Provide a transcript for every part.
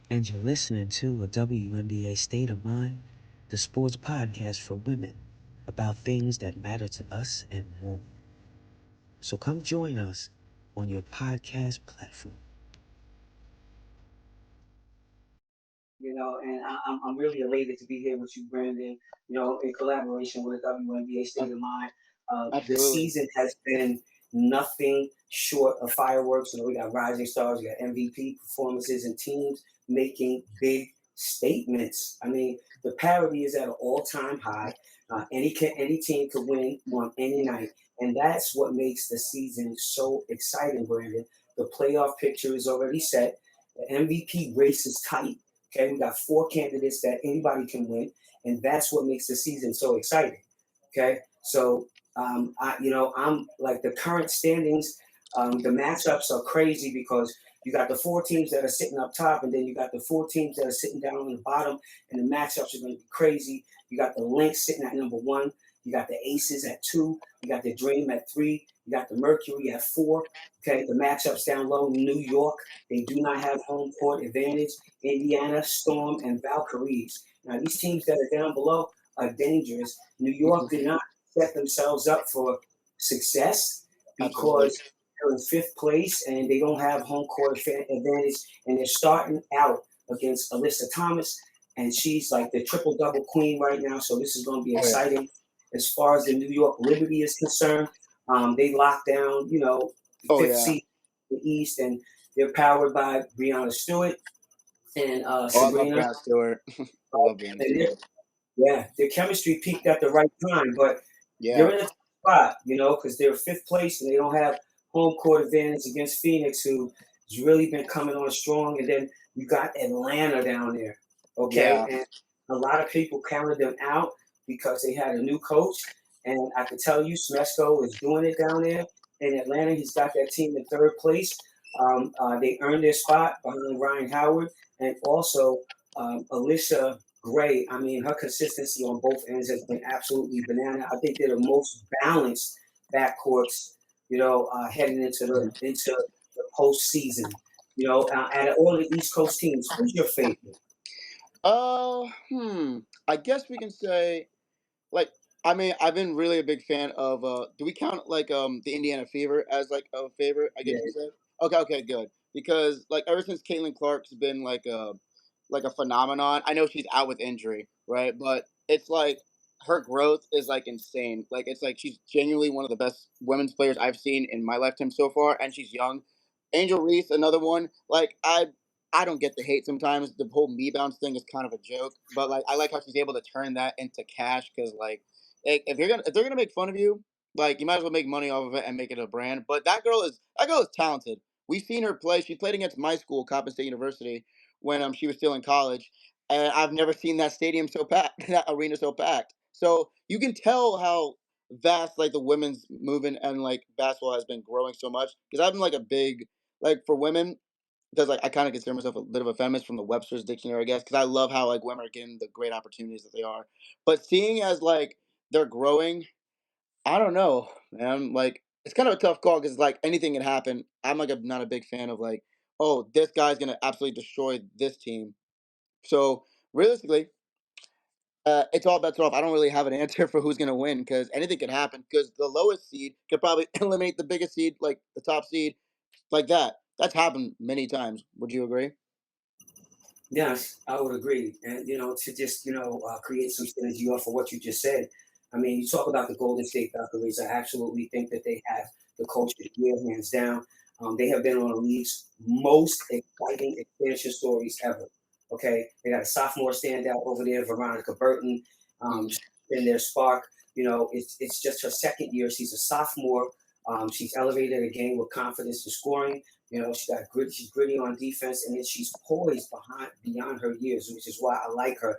And you're listening to a WNBA State of Mind, the sports podcast for women about things that matter to us and more. So come join us on your podcast platform. And I'm really elated to be here with you, Brandon, in collaboration with WNBA State of Mind. The Absolutely. season has been nothing short of fireworks. We got rising stars, we got MVP performances, and teams making big statements. I mean, the parity is at an all-time high. Any team could win on any night, and that's what makes the season so exciting, Brandon. The playoff picture is already set. The MVP race is tight. Okay, we got four candidates that anybody can win, and that's what makes the season so exciting. Okay, so I'm like the current standings. The matchups are crazy because you got the four teams that are sitting up top, and then you got the four teams that are sitting down on the bottom, and the matchups are going to be crazy. You got the Lynx sitting at number one. You got the Aces at two. You got the Dream at three. You got the Mercury at four. Okay, the matchups down low. New York, they do not have home court advantage. Indiana, Storm, and Valkyries. Now, these teams that are down below are dangerous. New York did not set themselves up for success Absolutely. because they're in fifth place and they don't have home court advantage, and they're starting out against Alyssa Thomas, and she's like the triple double queen right now. So this is going to be Oh yeah. exciting. As far as the New York Liberty is concerned, they locked down, the Oh fifth yeah. seed in the East, and they're powered by Breonna Stewart and Oh, I love Sabrina. Brad Stewart. I love Brad And Stewart. yeah, their chemistry peaked at the right time, but Yeah. they're in a tough spot, because they're fifth place and they don't have home court advantage against Phoenix, who has really been coming on strong. And then you got Atlanta down there, okay? Yeah. And a lot of people counted them out because they had a new coach. And I can tell you, Smesco is doing it down there in Atlanta. He's got that team in third place. They earned their spot behind Ryan Howard and also Alicia Gray. I mean, her consistency on both ends has been absolutely banana. I think they're the most balanced backcourts, heading into the postseason. Out of all the East Coast teams, who's your favorite? Uh, hmm. I guess we can say like I mean I've been really a big fan of do we count like the Indiana Fever as like a favorite, I guess Yeah, you said? Okay, okay, good. Because like ever since Caitlin Clark's been like a phenomenon. I know she's out with injury, right? But it's like her growth is like insane. Like it's like she's genuinely one of the best women's players I've seen in my lifetime so far, and she's young. Angel Reese, another one. Like I don't get the hate sometimes. The whole me bounce thing is kind of a joke, but like I like how she's able to turn that into cash because like if they're gonna make fun of you, like you might as well make money off of it and make it a brand. But that girl is talented. We've seen her play. She played against my school, Coppin State University, when she was still in college, and I've never seen that stadium so packed, that arena so packed. So you can tell how vast like the women's movement and like basketball has been growing so much. Because I've been like a big like for women, because like I kind of consider myself a bit of a feminist from the Webster's dictionary, I guess, because I love how like women are getting the great opportunities that they are. But seeing as like they're growing, I don't know, man. Like it's kind of a tough call because like anything can happen. I'm like not a big fan of like, oh, this guy's gonna absolutely destroy this team. So realistically, it's all bets are off. I don't really have an answer for who's gonna win because anything can happen. Because the lowest seed could probably eliminate the biggest seed, like the top seed, like that. That's happened many times. Would you agree? yes, I would agree. And to just create some synergy off of what you just said. I mean, you talk about the Golden State Valkyries. I absolutely think that they have the coach of the year, hands down. They have been on the league's most exciting expansion stories ever. Okay, they got a sophomore standout over there, Veronica Burton. Hmm. She's been their spark. It's just her second year. She's a sophomore. She's elevated her game with confidence and scoring. She got grit. She's gritty on defense, and then she's poised beyond her years, which is why I like her.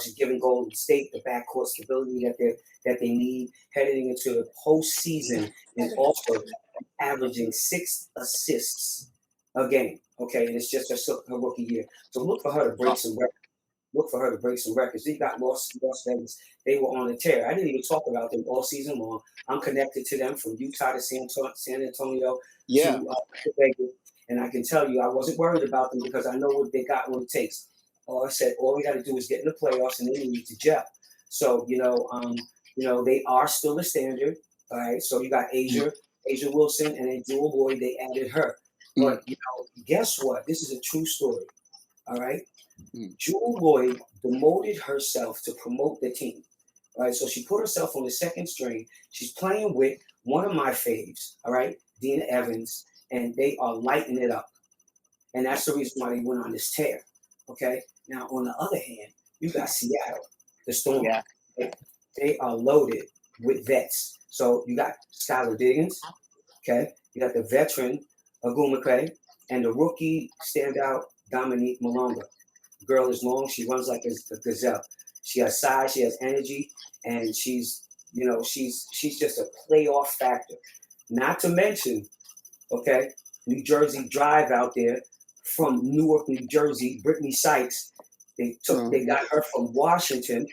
She's giving Golden State the backcourt stability that they need heading into the postseason, and also averaging 6 assists a game. Okay, and it's just her rookie year. So look for her to break some records. They got Las Vegas. They were on a tear. I didn't even talk about them all season long. I'm connected to them from Utah to San Antonio Yeah. to Vegas. And I can tell you, I wasn't worried about them because I know what they got, what it takes. All I said, all we got to do is get in the playoffs, and then we need to gel. So they are still the standard. All right. So you got Asia Wilson, and then Jewel Boyd. They added her, but guess what? This is a true story. All right. Jewel Boyd demoted herself to promote the team. All right. So she put herself on the second string. She's playing with one of my faves. All right, Dina Evans, and they are lighting it up. And that's the reason why they went on this tear. Okay. Now, on the other hand, you got Seattle, the Storm. Yeah. They are loaded with vets. So you got Skylar Diggins. Okay. You got the veteran Agumake and the rookie standout Dominique Malonga. The girl is long. She runs like a gazelle. She has size. She has energy, and she's just a playoff factor. Not to mention, okay, New Jersey Drive out there from Newark, New Jersey, Brittany Sykes. They got her from Washington.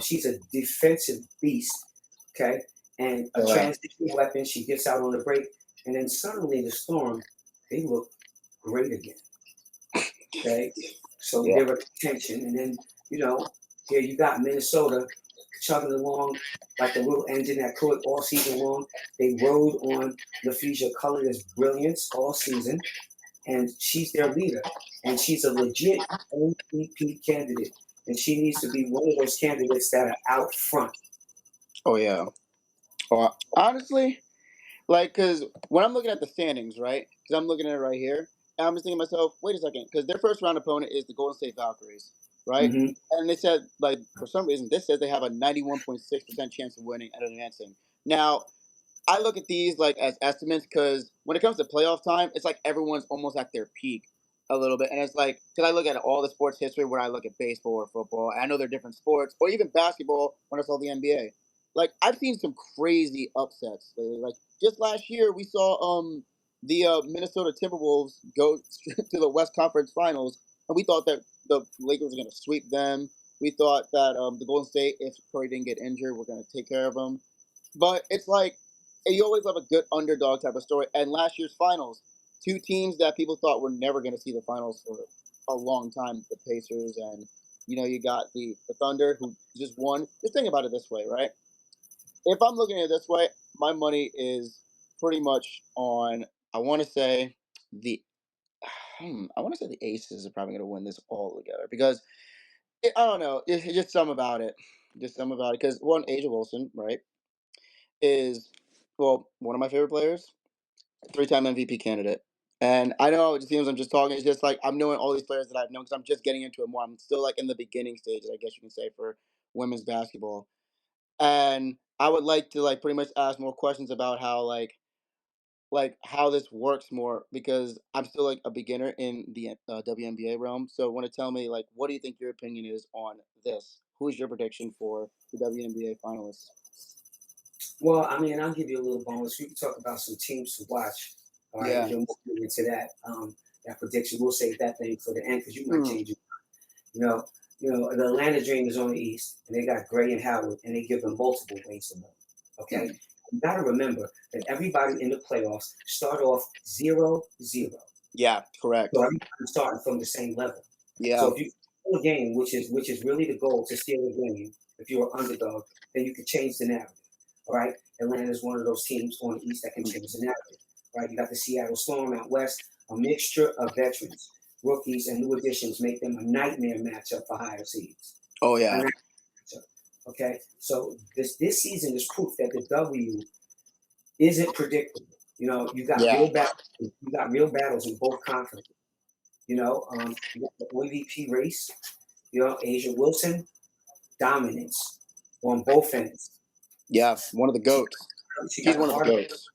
She's a defensive beast, okay, and a transition weapon. She gets out on the break, and then suddenly the Storm, they look great again. Okay, so they're a contention, and then here you got Minnesota chugging along like a little engine that could all season long. They rode on LaFeisha Color's brilliance all season, and she's their leader, and she's a legit MVP candidate, and she needs to be one of those candidates that are out front. Oh yeah. Well, honestly, because when I'm looking at the standings, right? Because I'm looking at it right here, and I'm just thinking to myself, wait a second, because their first round opponent is the Golden State Valkyries, right? Mm-hmm. And they said, for some reason, this says they have a 91.6% chance of winning and advancing. Now, I look at these as estimates because when it comes to playoff time, it's like everyone's almost at their peak a little bit. And it's because I look at all the sports history when I look at baseball or football. I know they're different sports, or even basketball when I saw the NBA. I've seen some crazy upsets lately. Just last year, we saw the Minnesota Timberwolves go to the West Conference Finals, and we thought that the Lakers were going to sweep them. We thought that the Golden State, if Curry didn't get injured, were going to take care of them. But it's you always love a good underdog type of story. And last year's finals, two teams that people thought were never going to see the finals for a long time, the Pacers and, you got the Thunder who just won. Just think about it this way, right? If I'm looking at it this way, my money is pretty much on, I want to say the Aces are probably going to win this all together because I don't know. It's just something about it. Just something about it. Because one, Asia Wilson, right, is, one of my favorite players, 3-time MVP candidate. And I know it seems I'm just talking. It's just I'm knowing all these players that I've known because I'm just getting into it more. I'm still in the beginning stages, I guess you can say, for women's basketball. And I would like to pretty much ask more questions about how how this works more because I'm still a beginner in the WNBA realm. So want to tell me what do you think your opinion is on this? Who's your prediction for the WNBA finalists? Well, I mean, I'll give you a little bonus. We can talk about some teams to watch. All right, and then we'll get into that prediction. We'll save that thing for the end because you might change it. The Atlanta Dream is on the East, and they got Gray and Howard, and they give them multiple ways to win. Okay, you got to remember that everybody in the playoffs start off 0-0. Yeah, correct. So everybody's starting from the same level. Yeah. So if you steal a game, which is really the goal to steal a game, if you're an underdog, then you can change the narrative. All right, Atlanta is one of those teams on the East that can change the narrative. Right, you got the Seattle Storm out West, a mixture of veterans, rookies, and new additions make them a nightmare matchup for higher seeds. Oh yeah. Okay, so this season is proof that the W isn't predictable. You got real battles. You got real battles in both conferences. You got the MVP race. Asia Wilson dominance on both ends. Yeah, one of the GOATs. She's one of the GOATs.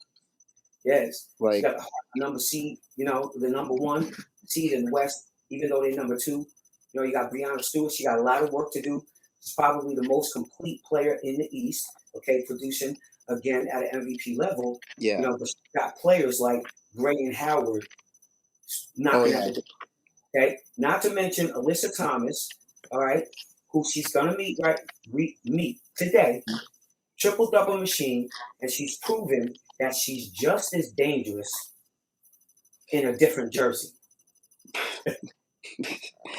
Yes. She got the number seed, the number one seed in the West, even though they're number two. You got Breanna Stewart. She got a lot of work to do. She's probably the most complete player in the East, okay, producing, again, at an MVP level. Yeah. But she got players like Gray and Howard knocking at the door. Okay? Not to mention Alyssa Thomas, all right, who she's going to meet today, triple-double machine, and she's proven that she's just as dangerous in a different jersey.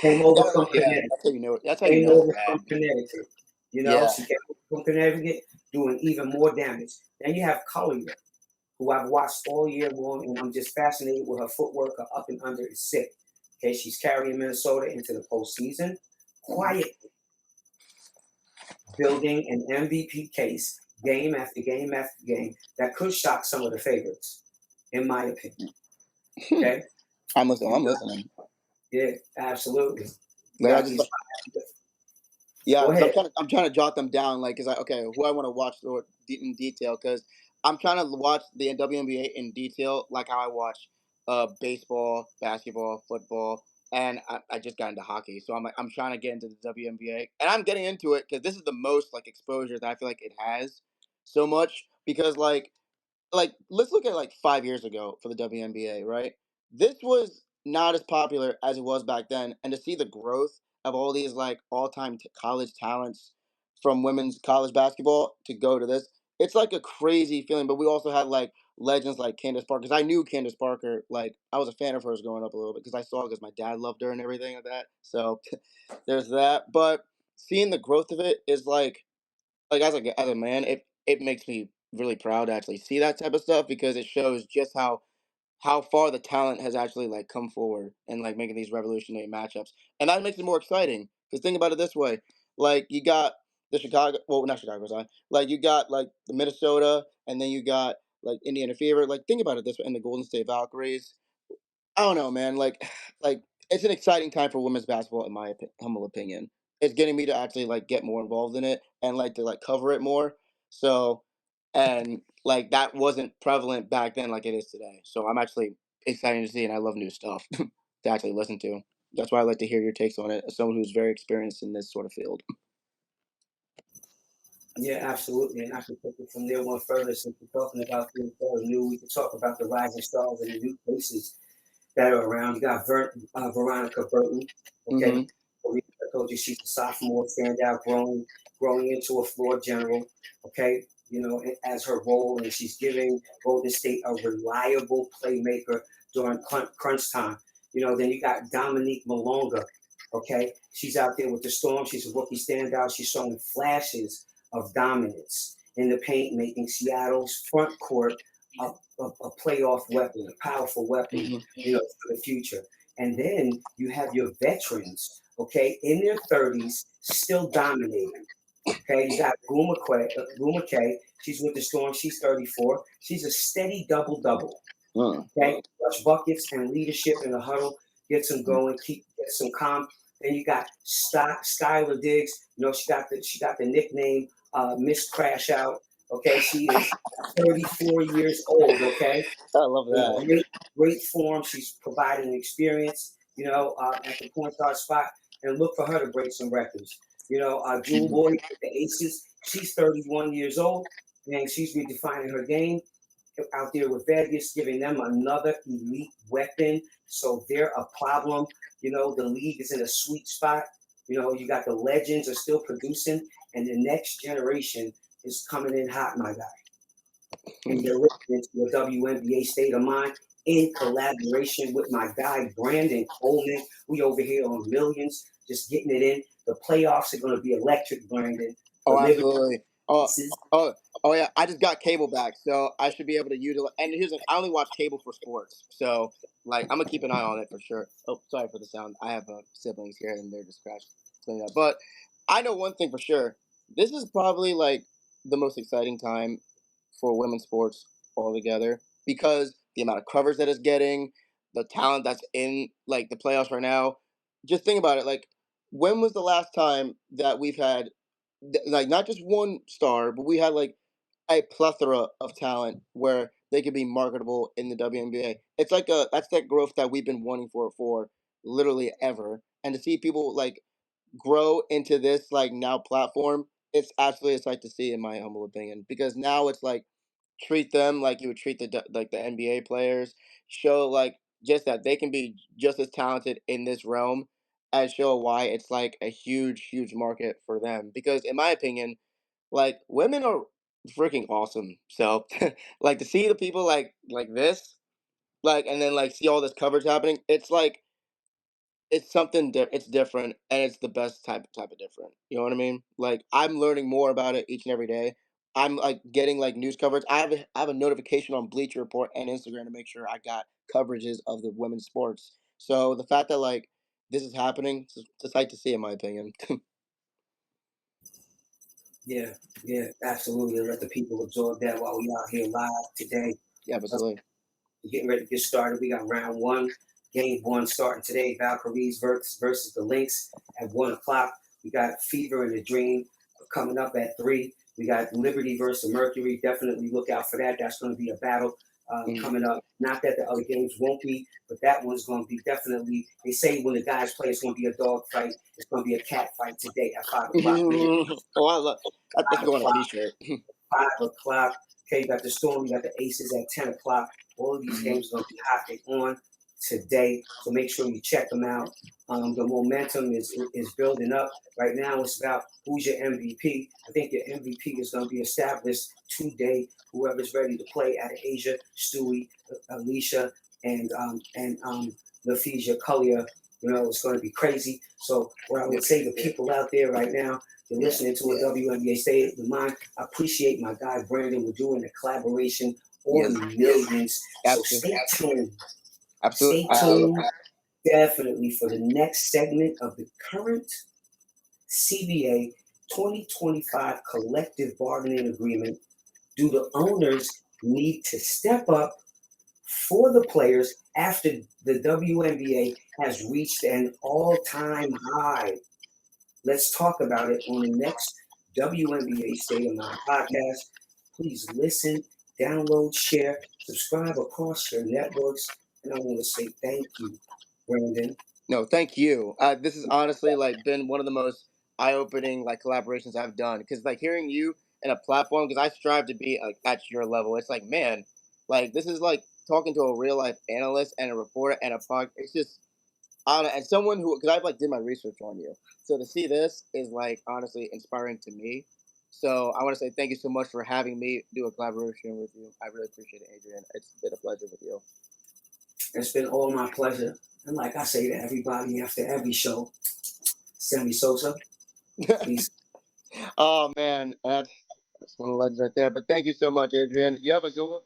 Came over from Yeah, Connecticut. that's how you know. That's how you Came know it's over bad. from Connecticut. Yeah. She came over from Connecticut doing even more damage. Then you have Collier, who I've watched all year long, and I'm just fascinated with her footwork. Her up and under is sick. Okay, she's carrying Minnesota into the postseason, quietly building an MVP case game after game after game that could shock some of the favorites, in my opinion. Okay, I'm listening. I'm listening. yeah, absolutely. You Like I got just these. Yeah, Go because ahead. I'm trying to jot them down. Like, cause okay, who I want to watch in detail. Cause I'm trying to watch the WNBA in detail, like how I watch baseball, basketball, football, and I just got into hockey. So I'm trying to get into the WNBA, and I'm getting into it because this is the most like exposure that I feel like it has so much. Because like let's look at like 5 years ago for the WNBA, right? This was not as popular as it was back then, and to see the growth of all these like all-time college talents from women's college basketball to go to this, it's like a crazy feeling. But we also had like legends like Candace Parker, because I knew Candace Parker, like I was a fan of hers growing up a little bit because I saw because my dad loved her and everything like that. So there's that. But seeing the growth of it is like as a man, it makes me really proud to actually see that type of stuff because it shows just how far the talent has actually like come forward and like making these revolutionary matchups, and that makes it more exciting. Because think about it this way, like you got the Chicago, well not Chicago, sorry, like you got like the Minnesota, and then you got like Indiana Fever. Like think about it this way, and the Golden State Valkyries. I don't know, man. Like it's an exciting time for women's basketball, in my humble opinion. It's getting me to actually like get more involved in it and like to like cover it more. So, and like that wasn't prevalent back then like it is today. So I'm actually excited to see, and I love new stuff to actually listen to. That's why I like to hear your takes on it, as someone who's very experienced in this sort of field. Yeah, absolutely. And I can take it from there one further since we're talking about things that are new. We can talk about the rising stars and the new faces that are around. You got Veronica Burton. Okay, Mm-hmm. I told you she's a sophomore standout, growing into a floor general. Okay, as her role, and she's giving Golden State a reliable playmaker during crunch time. Then you got Dominique Malonga. Okay, she's out there with the Storm. She's a rookie standout. She's showing flashes of dominance in the paint, making Seattle's front court a playoff weapon, a powerful weapon, Mm-hmm. for the future. And then you have your veterans, okay, in their 30s, still dominating. Okay, you got Guma K. She's with the Storm. She's 34. She's a steady double double. Okay, clutch buckets and leadership in the huddle gets them going. Gets them calm. Then you got Skylar Diggs. She got the nickname Miss Crash Out. Okay, she is 34 years old. Okay, I love in that. great form. She's providing experience, at the point guard spot, and look for her to break some records. Jewel Mhm. Boy with the Aces, she's 31 years old, and she's redefining her game out there with Vegas, giving them another elite weapon. So they're a problem. The league is in a sweet spot. You got the legends are still producing, and the next generation is coming in hot, my guy, and they're listening to a WNBA State of Mind in collaboration with my guy Brandon Coleman. We over here on Millions, just getting it in. The playoffs are going to be electric, Brandon. The Oh, Liberty absolutely. Oh, is oh, oh yeah. I just got cable back, so I should be able to utilize. And here's I only watch cable for sports, so like I'm gonna keep an eye on it for sure. Oh, sorry for the sound. I have siblings here, and they're just cleaning up. But I know one thing for sure. This is probably like the most exciting time for women's sports altogether because the amount of coverage that it's getting, the talent that's in like the playoffs right now. Just think about it. Like, when was the last time that we've had like not just one star, but we had like a plethora of talent where they could be marketable in the WNBA. It's like that's that growth that we've been wanting for literally ever. And to see people like grow into this like now platform, it's absolutely a sight to see in my humble opinion. Because now it's like treat them like you would treat like the NBA players. Show like just that they can be just as talented in this realm, and show why it's like a huge market for them. Because in my opinion, like women are freaking awesome. So like to see the people like this, like, and then like see all this coverage happening. It's like it's something it's different, and it's the best type of different. You know what I mean? Like I'm learning more about it each and every day. I'm like getting like news coverage. I have a notification on Bleacher Report and Instagram to make sure I got coverages of the women's sports. So the fact that like this is happening, it's a sight to see, in my opinion. Yeah, yeah, absolutely. Let the people absorb that while we out here live today. Yeah, absolutely. Getting ready to get started. We got round one, game one starting today. Valkyries versus the Lynx at 1 o'clock. We got Fever and the Dream coming up at 3. We got Liberty versus Mercury. Definitely look out for that. That's going to be a battle coming up. Not that the other games won't be, but that one's going to be definitely. They say when the guys play, it's going to be a dog fight. It's going to be a cat fight today at 5 o'clock. Oh, I love that should go on a 5 o'clock. T-shirt. 5 o'clock. Okay, you got the Storm, you got the Aces at 10 o'clock. All of these games are going to be hot. They're on today, so make sure you check them out. The momentum is building up. Right now, it's about who's your MVP. I think your MVP is going to be established today. Whoever's ready to play out of Asia, Stewie, Alicia, and LaFesia Collier. You know, it's going to be crazy. So what I would say to people out there right now, you're listening to a WNBA State of Mind. I appreciate my guy Brandon. We're doing a collaboration on millions. So stay tuned. Absolutely. Stay tuned definitely for the next segment of the current CBA 2025 collective bargaining agreement. Do the owners need to step up for the players after the WNBA has reached an all-time high? Let's talk about it on the next WNBA State of Mind podcast. Please listen, download, share, subscribe across your networks. And I want to say thank you, Brandon. No, thank you. This has honestly like been one of the most eye-opening like collaborations I've done, because like hearing you in a platform, because I strive to be like at your level. It's like, man, like this is like talking to a real life analyst and a reporter and a pod. It's just and someone who, because I've like did my research on you, so to see this is like honestly inspiring to me. So I want to say thank you so much for having me do a collaboration with you. I really appreciate it, Adrian. It's been a pleasure with you. It's been all my pleasure. And like I say to everybody after every show, Sammy Sosa, peace. Oh man, that's one of the legends right there. But thank you so much, Adrian. You have a good one.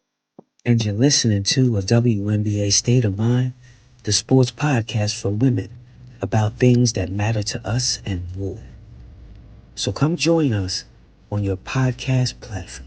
And you're listening to a WNBA State of Mind, the sports podcast for women about things that matter to us and more. So come join us on your podcast platform.